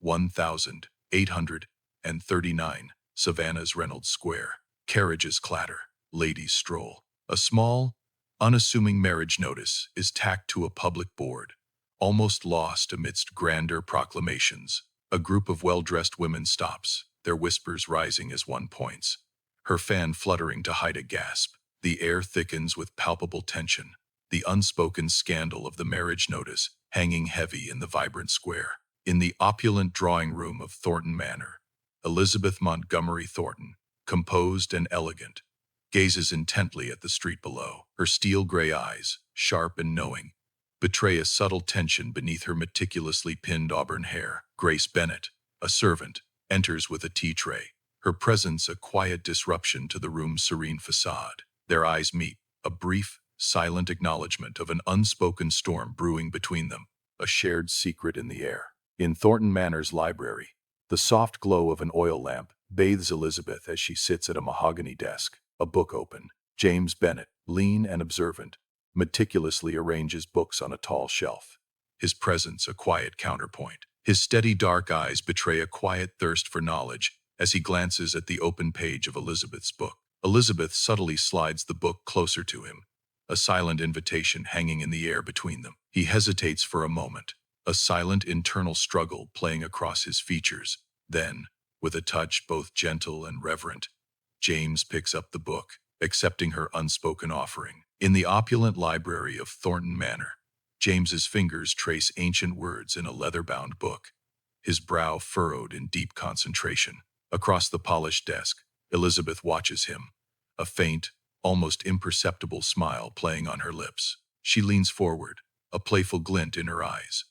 1839, Savannah's Reynolds Square. Carriages clatter, ladies stroll. A small, unassuming marriage notice is tacked to a public board, almost lost amidst grander proclamations. A group of well-dressed women stops, their whispers rising as one points, her fan fluttering to hide a gasp. The air thickens with palpable tension, the unspoken scandal of the marriage notice hanging heavy in the vibrant square. In the opulent drawing room of Thornton Manor, Elizabeth Montgomery Thornton, composed and elegant, gazes intently at the street below. Her steel-gray eyes, sharp and knowing, betray a subtle tension beneath her meticulously pinned auburn hair. Grace Bennett, a servant, enters with a tea tray, her presence a quiet disruption to the room's serene facade. Their eyes meet, a brief, silent acknowledgement of an unspoken storm brewing between them, a shared secret in the air. In Thornton Manor's library, the soft glow of an oil lamp bathes Elizabeth as she sits at a mahogany desk, a book open. James Bennett, lean and observant, meticulously arranges books on a tall shelf, his presence a quiet counterpoint. His steady dark eyes betray a quiet thirst for knowledge as he glances at the open page of Elizabeth's book. Elizabeth subtly slides the book closer to him, a silent invitation hanging in the air between them. He hesitates for a moment, a silent internal struggle playing across his features. Then, with a touch both gentle and reverent, James picks up the book, accepting her unspoken offering. In the opulent library of Thornton Manor, James's fingers trace ancient words in a leather-bound book, his brow furrowed in deep concentration. Across the polished desk, Elizabeth watches him, a faint, almost imperceptible smile playing on her lips. She leans forward, a playful glint in her eyes.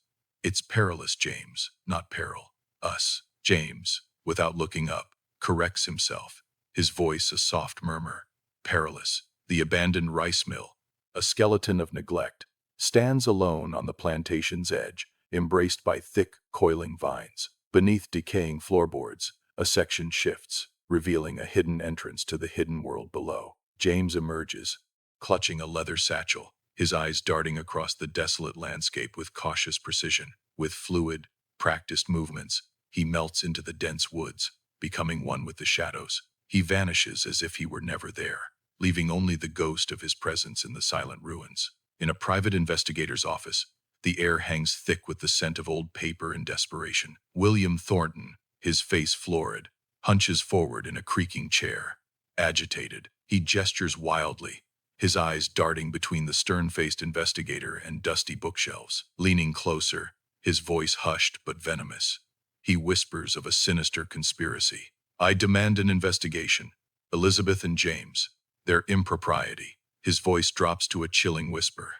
"It's perilous, James, not peril. Us." James, without looking up, corrects himself, his voice a soft murmur. "Perilous." The abandoned rice mill, a skeleton of neglect, stands alone on the plantation's edge, embraced by thick, coiling vines. Beneath decaying floorboards, a section shifts, revealing a hidden entrance to the hidden world below. James emerges, clutching a leather satchel, his eyes darting across the desolate landscape with cautious precision. With fluid, practiced movements, he melts into the dense woods, becoming one with the shadows. He vanishes as if he were never there, leaving only the ghost of his presence in the silent ruins. In a private investigator's office, the air hangs thick with the scent of old paper and desperation. William Thornton, his face florid, hunches forward in a creaking chair. Agitated, he gestures wildly, his eyes darting between the stern-faced investigator and dusty bookshelves. Leaning closer, his voice hushed but venomous, he whispers of a sinister conspiracy. "I demand an investigation. Elizabeth and James, their impropriety." His voice drops to a chilling whisper.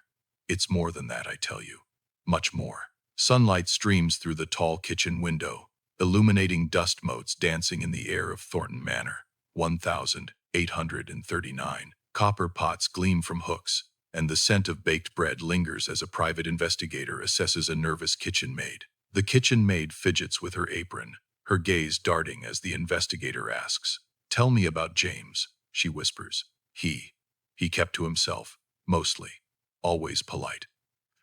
"It's more than that, I tell you. Much more." Sunlight streams through the tall kitchen window, illuminating dust motes dancing in the air of Thornton Manor. 1839. Copper pots gleam from hooks, and the scent of baked bread lingers as a private investigator assesses a nervous kitchen maid. The kitchen maid fidgets with her apron, her gaze darting as the investigator asks, "Tell me about James," she whispers. He kept to himself, mostly, always polite.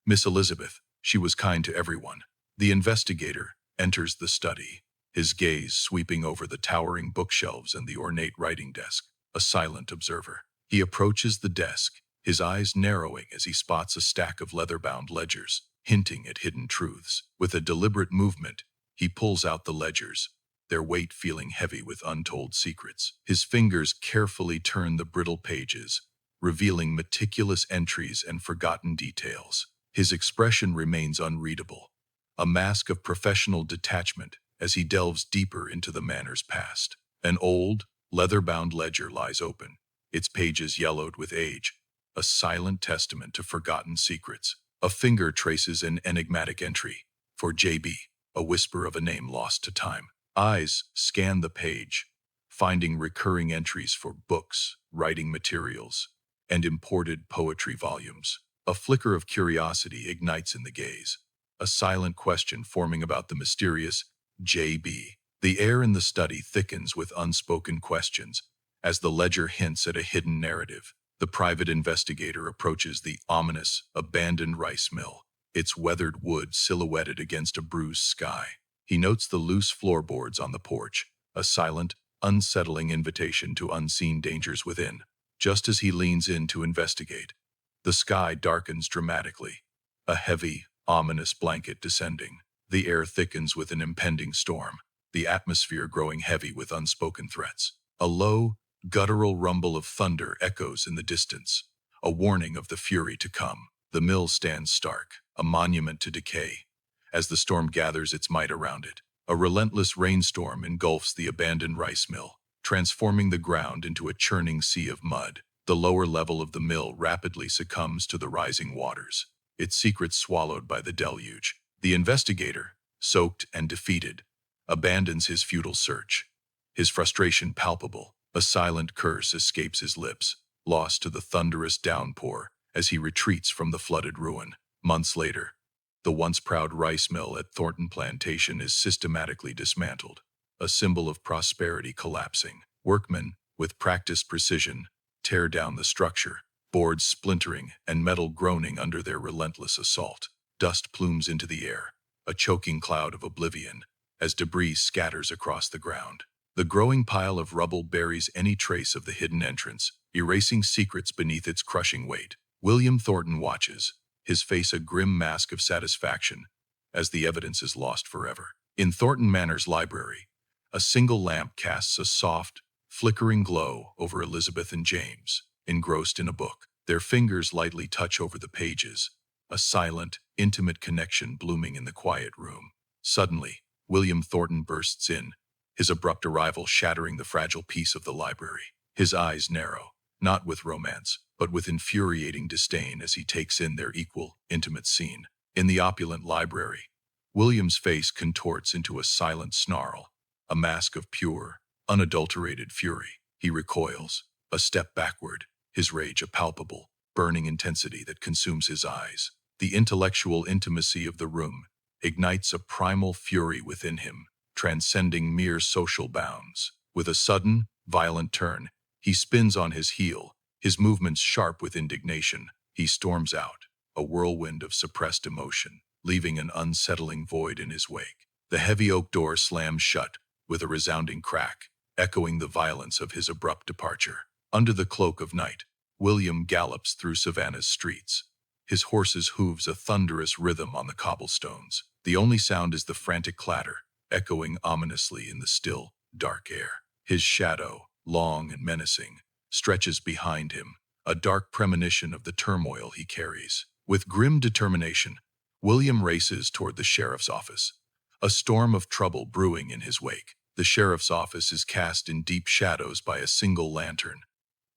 "Miss Elizabeth, she was kind to everyone." The investigator enters the study, his gaze sweeping over the towering bookshelves and the ornate writing desk, a silent observer. He approaches the desk, his eyes narrowing as he spots a stack of leather-bound ledgers, hinting at hidden truths. With a deliberate movement, he pulls out the ledgers, their weight feeling heavy with untold secrets. His fingers carefully turn the brittle pages, revealing meticulous entries and forgotten details. His expression remains unreadable, a mask of professional detachment as he delves deeper into the manor's past. An old, leather-bound ledger lies open, its pages yellowed with age, a silent testament to forgotten secrets. A finger traces an enigmatic entry, "For J.B., a whisper of a name lost to time." Eyes scan the page, finding recurring entries for books, writing materials, and imported poetry volumes. A flicker of curiosity ignites in the gaze, a silent question forming about the mysterious J.B. The air in the study thickens with unspoken questions as the ledger hints at a hidden narrative. The private investigator approaches the ominous, abandoned rice mill, its weathered wood silhouetted against a bruised sky. He notes the loose floorboards on the porch, a silent, unsettling invitation to unseen dangers within. Just as he leans in to investigate, the sky darkens dramatically, a heavy, ominous blanket descending. The air thickens with an impending storm, the atmosphere growing heavy with unspoken threats. A low, guttural rumble of thunder echoes in the distance, a warning of the fury to come. The mill stands stark, a monument to decay, as the storm gathers its might around it. A relentless rainstorm engulfs the abandoned rice mill, transforming the ground into a churning sea of mud. The lower level of the mill rapidly succumbs to the rising waters, its secrets swallowed by the deluge. The investigator, soaked and defeated, abandons his futile search, his frustration palpable. A silent curse escapes his lips, lost to the thunderous downpour as he retreats from the flooded ruin. Months later, the once proud rice mill at Thornton Plantation is systematically dismantled, a symbol of prosperity collapsing. Workmen, with practiced precision, tear down the structure, boards splintering and metal groaning under their relentless assault. Dust plumes into the air, a choking cloud of oblivion, as debris scatters across the ground. The growing pile of rubble buries any trace of the hidden entrance, erasing secrets beneath its crushing weight. William Thornton watches, his face a grim mask of satisfaction, as the evidence is lost forever. In Thornton Manor's library, a single lamp casts a soft, flickering glow over Elizabeth and James, engrossed in a book. Their fingers lightly touch over the pages, a silent, intimate connection blooming in the quiet room. Suddenly, William Thornton bursts in, his abrupt arrival shattering the fragile peace of the library. His eyes narrow, not with romance, but with infuriating disdain as he takes in their equal, intimate scene. In the opulent library, William's face contorts into a silent snarl, a mask of pure, unadulterated fury. He recoils, a step backward, his rage a palpable, burning intensity that consumes his eyes. The intellectual intimacy of the room ignites a primal fury within him, transcending mere social bounds. With a sudden, violent turn, he spins on his heel, his movements sharp with indignation. He storms out, a whirlwind of suppressed emotion, leaving an unsettling void in his wake. The heavy oak door slams shut, with a resounding crack, echoing the violence of his abrupt departure. Under the cloak of night, William gallops through Savannah's streets, his horse's hooves a thunderous rhythm on the cobblestones. The only sound is the frantic clatter, echoing ominously in the still, dark air. His shadow, long and menacing, stretches behind him, a dark premonition of the turmoil he carries. With grim determination, William races toward the sheriff's office, a storm of trouble brewing in his wake. The sheriff's office is cast in deep shadows by a single lantern,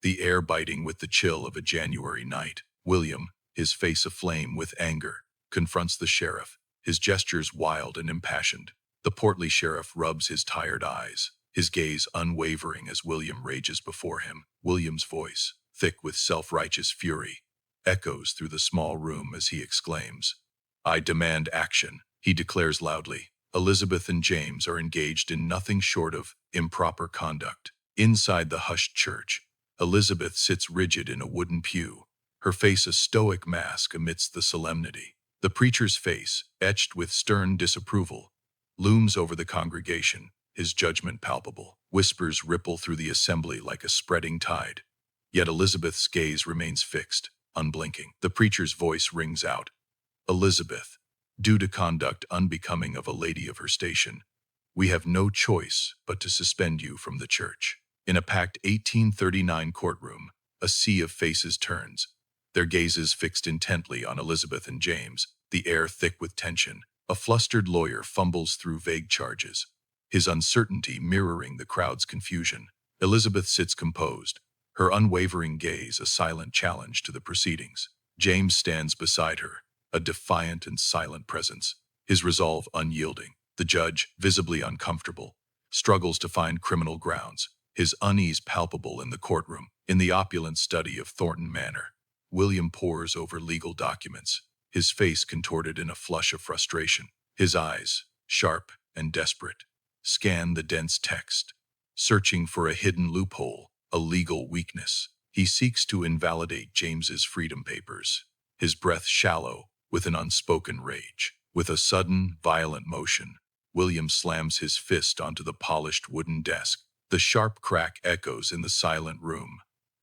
the air biting with the chill of a January night. William, his face aflame with anger, confronts the sheriff, his gestures wild and impassioned. The portly sheriff rubs his tired eyes, his gaze unwavering as William rages before him. William's voice, thick with self-righteous fury, echoes through the small room as he exclaims, "I demand action." He declares loudly, Elizabeth and James are engaged in nothing short of improper conduct. Inside the hushed church, Elizabeth sits rigid in a wooden pew, her face a stoic mask amidst the solemnity. The preacher's face, etched with stern disapproval, looms over the congregation, his judgment palpable. Whispers ripple through the assembly like a spreading tide, yet Elizabeth's gaze remains fixed, unblinking. The preacher's voice rings out, "Elizabeth, due to conduct unbecoming of a lady of her station, we have no choice but to suspend you from the church." In a packed 1839 courtroom, a sea of faces turns, their gazes fixed intently on Elizabeth and James, the air thick with tension. A flustered lawyer fumbles through vague charges, his uncertainty mirroring the crowd's confusion. Elizabeth sits composed, her unwavering gaze a silent challenge to the proceedings. James stands beside her, a defiant and silent presence, his resolve unyielding. The judge, visibly uncomfortable, struggles to find criminal grounds, his unease palpable in the courtroom. In the opulent study of Thornton Manor, William pores over legal documents, his face contorted in a flush of frustration. His eyes, sharp and desperate, scan the dense text, searching for a hidden loophole, a legal weakness. He seeks to invalidate James's freedom papers, his breath shallow with an unspoken rage. With a sudden, violent motion, William slams his fist onto the polished wooden desk. The sharp crack echoes in the silent room,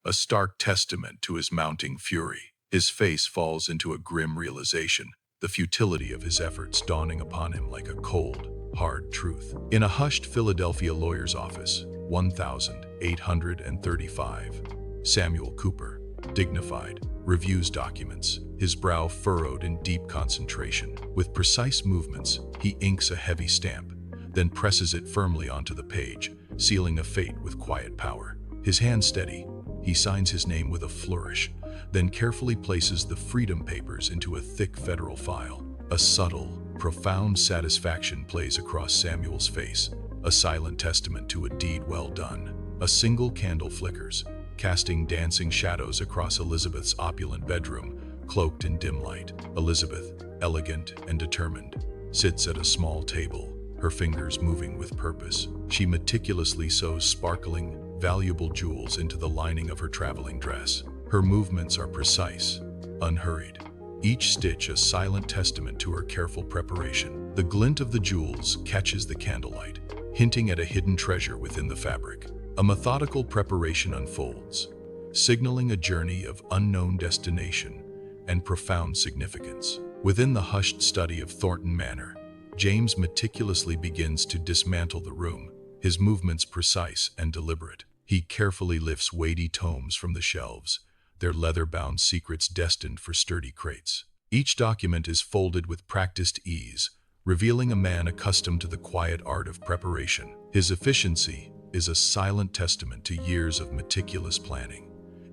a stark testament to his mounting fury. His face falls into a grim realization, the futility of his efforts dawning upon him like a cold, hard truth. In a hushed Philadelphia lawyer's office, 1835, Samuel Cooper, dignified, reviews documents, his brow furrowed in deep concentration. With precise movements, he inks a heavy stamp, then presses it firmly onto the page, sealing a fate with quiet power. His hand steady, he signs his name with a flourish, then carefully places the Freedom Papers into a thick federal file. A subtle, profound satisfaction plays across Samuel's face, a silent testament to a deed well done. A single candle flickers, casting dancing shadows across Elizabeth's opulent bedroom, cloaked in dim light. Elizabeth, elegant and determined, sits at a small table, her fingers moving with purpose. She meticulously sews sparkling, valuable jewels into the lining of her traveling dress. Her movements are precise, unhurried, each stitch a silent testament to her careful preparation. The glint of the jewels catches the candlelight, hinting at a hidden treasure within the fabric. A methodical preparation unfolds, signaling a journey of unknown destination and profound significance. Within the hushed study of Thornton Manor, James meticulously begins to dismantle the room, his movements precise and deliberate. He carefully lifts weighty tomes from the shelves, their leather-bound secrets destined for sturdy crates. Each document is folded with practiced ease, revealing a man accustomed to the quiet art of preparation. His efficiency is a silent testament to years of meticulous planning,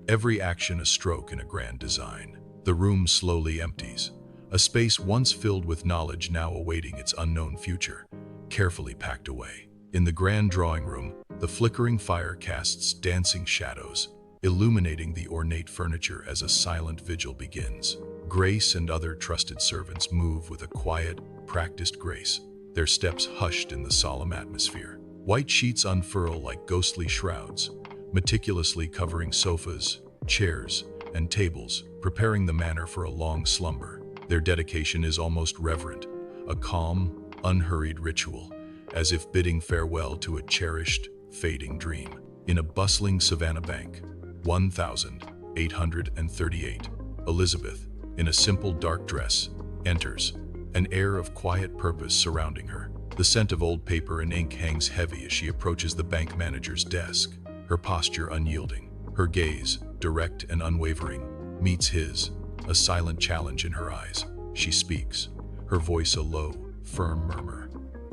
every action a stroke in a grand design. The room slowly empties, a space once filled with knowledge now awaiting its unknown future, carefully packed away. In the grand drawing room, the flickering fire casts dancing shadows, illuminating the ornate furniture as a silent vigil begins. Grace and other trusted servants move with a quiet, practiced grace, their steps hushed in the solemn atmosphere. White sheets unfurl like ghostly shrouds, meticulously covering sofas, chairs, and tables, preparing the manor for a long slumber. Their dedication is almost reverent, a calm, unhurried ritual, as if bidding farewell to a cherished, fading dream. In a bustling Savannah bank, 1838, Elizabeth, in a simple dark dress, enters, an air of quiet purpose surrounding her. The scent of old paper and ink hangs heavy as she approaches the bank manager's desk, her posture unyielding. Her gaze, direct and unwavering, meets his, a silent challenge in her eyes. She speaks, her voice a low, firm murmur,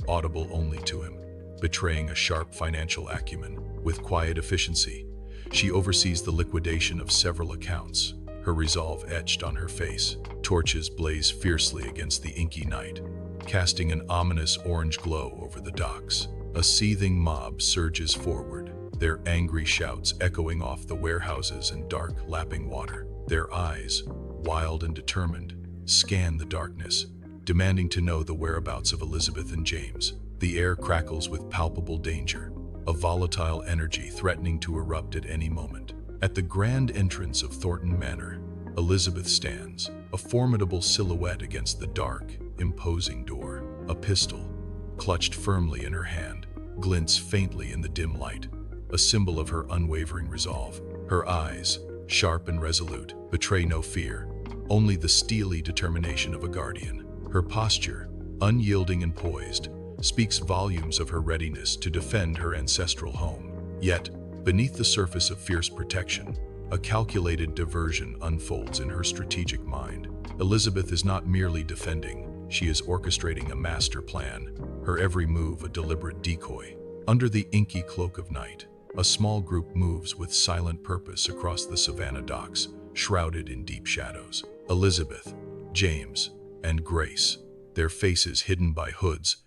audible only to him, betraying a sharp financial acumen. With quiet efficiency, she oversees the liquidation of several accounts, her resolve etched on her face. Torches blaze fiercely against the inky night, casting an ominous orange glow over the docks. A seething mob surges forward, their angry shouts echoing off the warehouses and dark, lapping water. Their eyes, wild and determined, scan the darkness, demanding to know the whereabouts of Elizabeth and James. The air crackles with palpable danger, a volatile energy threatening to erupt at any moment. At the grand entrance of Thornton Manor, Elizabeth stands, a formidable silhouette against the dark, imposing door. A pistol, clutched firmly in her hand, glints faintly in the dim light, a symbol of her unwavering resolve. Her eyes, sharp and resolute, betray no fear, only the steely determination of a guardian. Her posture, unyielding and poised, speaks volumes of her readiness to defend her ancestral home. Yet, beneath the surface of fierce protection, a calculated diversion unfolds in her strategic mind. Elizabeth is not merely defending, she is orchestrating a master plan, her every move a deliberate decoy. Under the inky cloak of night, a small group moves with silent purpose across the Savannah docks, shrouded in deep shadows. Elizabeth, James, and Grace, their faces hidden by hoods,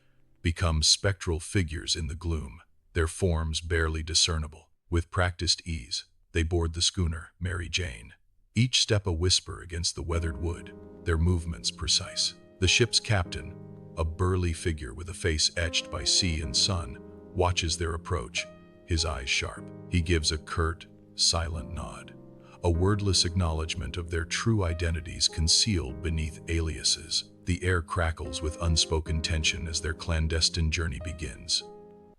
become spectral figures in the gloom, their forms barely discernible. With practiced ease, they board the schooner, Mary Jane, each step a whisper against the weathered wood, their movements precise. The ship's captain, a burly figure with a face etched by sea and sun, watches their approach, his eyes sharp. He gives a curt, silent nod, a wordless acknowledgement of their true identities concealed beneath aliases. The air crackles with unspoken tension as their clandestine journey begins,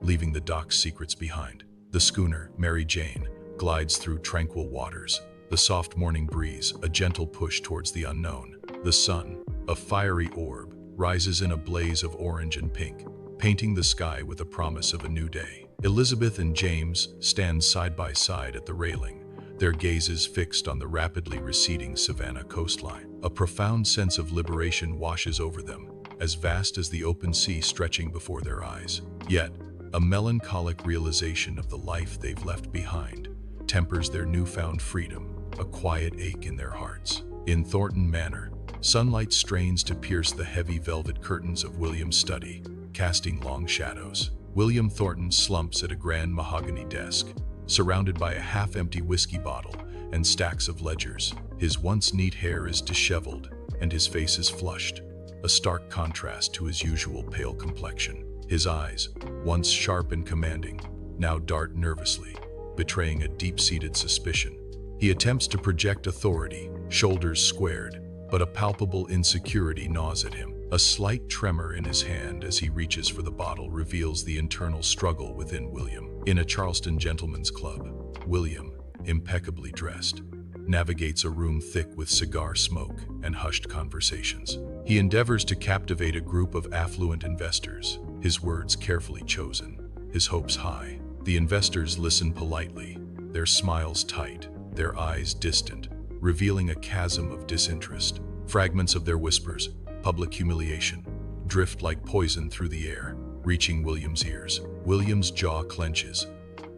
leaving the dock's secrets behind. The schooner, Mary Jane, glides through tranquil waters. The soft morning breeze, a gentle push towards the unknown. The sun, a fiery orb, rises in a blaze of orange and pink, painting the sky with a promise of a new day. Elizabeth and James stand side by side at the railing, their gazes fixed on the rapidly receding Savannah coastline. A profound sense of liberation washes over them, as vast as the open sea stretching before their eyes. Yet, a melancholic realization of the life they've left behind tempers their newfound freedom, a quiet ache in their hearts. In Thornton Manor, sunlight strains to pierce the heavy velvet curtains of William's study, casting long shadows. William Thornton slumps at a grand mahogany desk, surrounded by a half-empty whiskey bottle and stacks of ledgers. His once neat hair is disheveled, and his face is flushed, a stark contrast to his usual pale complexion. His eyes, once sharp and commanding, now dart nervously, betraying a deep-seated suspicion. He attempts to project authority, shoulders squared, but a palpable insecurity gnaws at him. A slight tremor in his hand as he reaches for the bottle reveals the internal struggle within William. In a Charleston gentleman's club, William, impeccably dressed, navigates a room thick with cigar smoke and hushed conversations. He endeavors to captivate a group of affluent investors, his words carefully chosen, his hopes high. The investors listen politely, their smiles tight, their eyes distant, revealing a chasm of disinterest. Fragments of their whispers, public humiliation, drift like poison through the air, reaching William's ears. William's jaw clenches,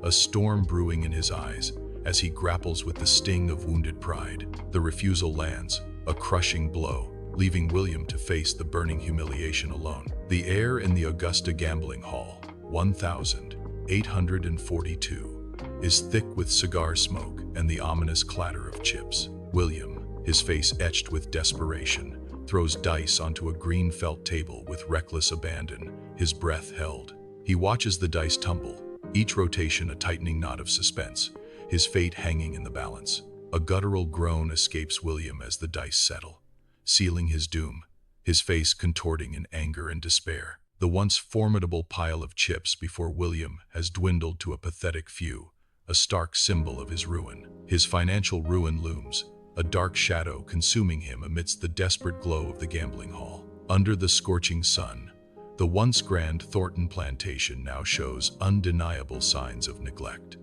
a storm brewing in his eyes as he grapples with the sting of wounded pride. The refusal lands, a crushing blow, leaving William to face the burning humiliation alone. The air in the Augusta Gambling Hall, 1842, is thick with cigar smoke and the ominous clatter of chips. William, his face etched with desperation, throws dice onto a green felt table with reckless abandon, his breath held. He watches the dice tumble, each rotation a tightening knot of suspense, his fate hanging in the balance. A guttural groan escapes William as the dice settle, sealing his doom, his face contorting in anger and despair. The once formidable pile of chips before William has dwindled to a pathetic few, a stark symbol of his ruin. His financial ruin looms, a dark shadow consuming him amidst the desperate glow of the gambling hall. Under the scorching sun, the once grand Thornton plantation now shows undeniable signs of neglect,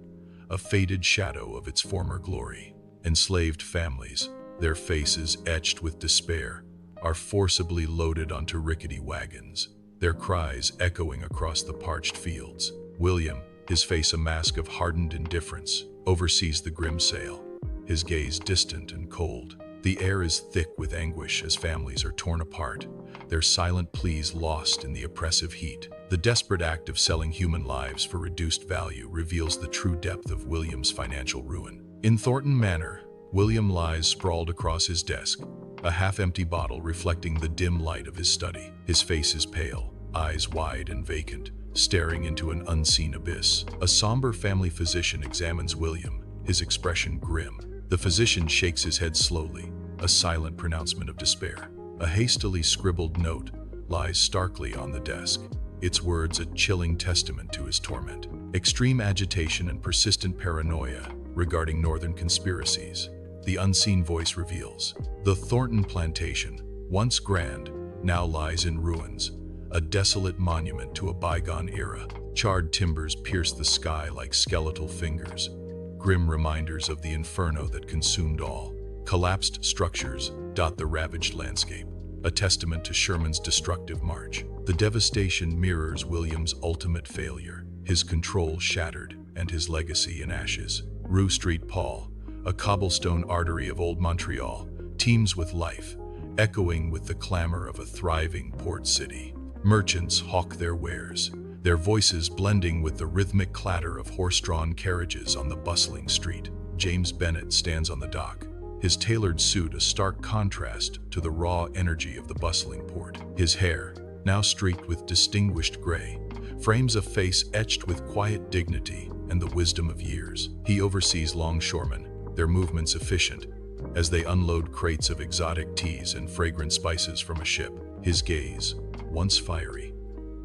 a faded shadow of its former glory. Enslaved families, their faces etched with despair, are forcibly loaded onto rickety wagons, their cries echoing across the parched fields. William, his face a mask of hardened indifference, oversees the grim sale, his gaze distant and cold. The air is thick with anguish as families are torn apart, their silent pleas lost in the oppressive heat. The desperate act of selling human lives for reduced value reveals the true depth of William's financial ruin. In Thornton Manor, William lies sprawled across his desk, a half-empty bottle reflecting the dim light of his study. His face is pale, eyes wide and vacant, staring into an unseen abyss. A somber family physician examines William, his expression grim. The physician shakes his head slowly, a silent pronouncement of despair. A hastily scribbled note lies starkly on the desk, its words a chilling testament to his torment. Extreme agitation and persistent paranoia regarding northern conspiracies, the unseen voice reveals. The Thornton plantation, once grand, now lies in ruins, a desolate monument to a bygone era. Charred timbers pierce the sky like skeletal fingers, grim reminders of the inferno that consumed all. Collapsed structures dot the ravaged landscape, a testament to Sherman's destructive march. The devastation mirrors William's ultimate failure, his control shattered and his legacy in ashes. Rue Street Paul, a cobblestone artery of old Montreal, teems with life, echoing with the clamor of a thriving port city. Merchants hawk their wares, their voices blending with the rhythmic clatter of horse-drawn carriages on the bustling street. James Bennett stands on the dock, his tailored suit a stark contrast to the raw energy of the bustling port. His hair, now streaked with distinguished gray, frames a face etched with quiet dignity and the wisdom of years. He oversees longshoremen, their movements efficient, as they unload crates of exotic teas and fragrant spices from a ship. His gaze, once fiery,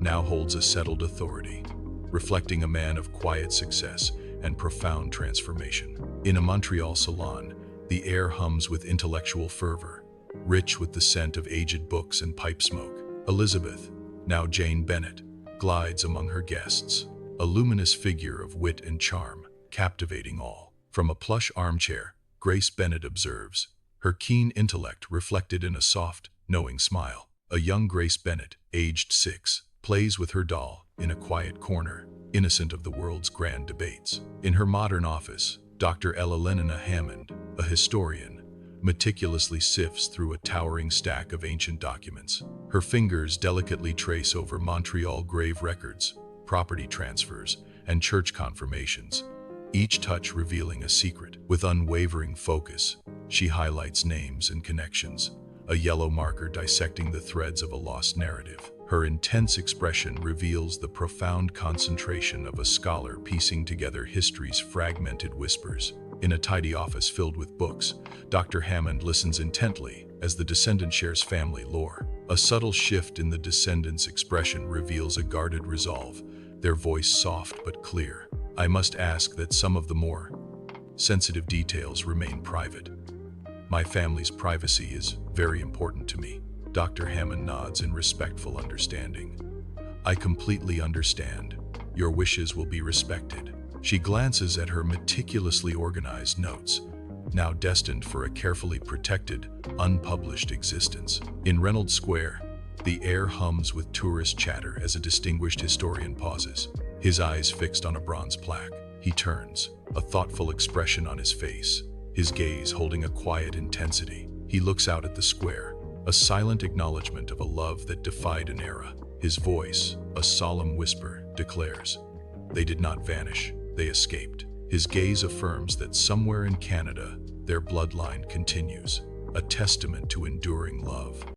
now holds a settled authority, reflecting a man of quiet success and profound transformation. In a Montreal salon, the air hums with intellectual fervor, rich with the scent of aged books and pipe smoke. Elizabeth, now Jane Bennett, glides among her guests, a luminous figure of wit and charm, captivating all. From a plush armchair, Grace Bennett observes, her keen intellect reflected in a soft, knowing smile. A young Grace Bennett, aged 6, plays with her doll in a quiet corner, innocent of the world's grand debates. In her modern office, Dr. Elena Hammond, a historian, meticulously sifts through a towering stack of ancient documents. Her fingers delicately trace over Montreal grave records, property transfers, and church confirmations, each touch revealing a secret. With unwavering focus, she highlights names and connections, a yellow marker dissecting the threads of a lost narrative. Her intense expression reveals the profound concentration of a scholar piecing together history's fragmented whispers. In a tidy office filled with books, Dr. Hammond listens intently as the descendant shares family lore. A subtle shift in the descendant's expression reveals a guarded resolve, their voice soft but clear. I must ask that some of the more sensitive details remain private. My family's privacy is very important to me. Dr. Hammond nods in respectful understanding. I completely understand. Your wishes will be respected. She glances at her meticulously organized notes, now destined for a carefully protected, unpublished existence. In Reynolds Square, the air hums with tourist chatter as a distinguished historian pauses, his eyes fixed on a bronze plaque. He turns, a thoughtful expression on his face, his gaze holding a quiet intensity. He looks out at the square, a silent acknowledgement of a love that defied an era. His voice, a solemn whisper, declares, "They did not vanish, they escaped." His gaze affirms that somewhere in Canada, their bloodline continues, a testament to enduring love.